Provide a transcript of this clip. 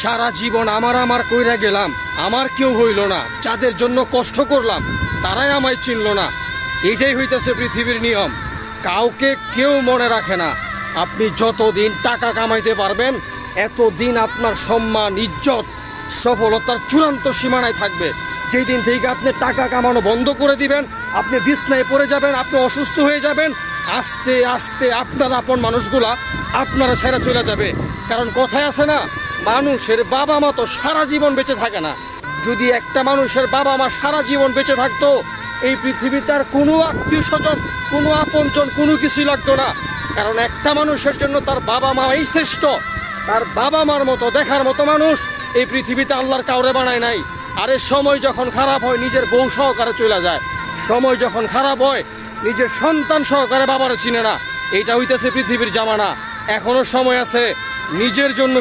সারা জীবন আমার কইরা গেলাম, আমার কেউ হইল না, যাদের জন্য কষ্ট করলাম তারাই আমায় চিনল না। এটাই হইতেছে পৃথিবীর নিয়ম, কাউকে কেউ মনে রাখে না। আপনি যতদিন টাকা কামাইতে পারবেন এতদিন আপনার সম্মান, ইজ্জত, সফলতার চূড়ান্ত সীমানায় থাকবে। যেই দিন থেকে আপনি টাকা কামানো বন্ধ করে দিবেন, আপনি বিছনায় পড়ে যাবেন, আপনি অসুস্থ হয়ে যাবেন, আস্তে আস্তে আপনার আপন মানুষগুলা আপনারা ছেড়ে চলে যাবে। কারণ কথায় আছে না, মানুষের বাবা মা তো সারা জীবন বেঁচে থাকে না। যদি একটা মানুষের বাবা মা সারা জীবন বেঁচে থাকতো, এই পৃথিবীতে আর কোনো আত্মীয় স্বজন, কোনো আপনজন, কোনো কিছুই লাগতো না। কারণ একটা মানুষের জন্য তার বাবা মাই শ্রেষ্ঠ। তার বাবা মার মতো দেখার মতো মানুষ এই পৃথিবীতে আল্লাহর কাউরে বানায় নাই। আরে সময় যখন খারাপ হয় নিজের বউ সহকারে চলে যায়, সময় যখন খারাপ হয় নিজের সন্তান সহকারে বাবারে চিনে না। এইটা হইতেছে পৃথিবীর জামানা। এখনো সময় আছে নিজের জন্য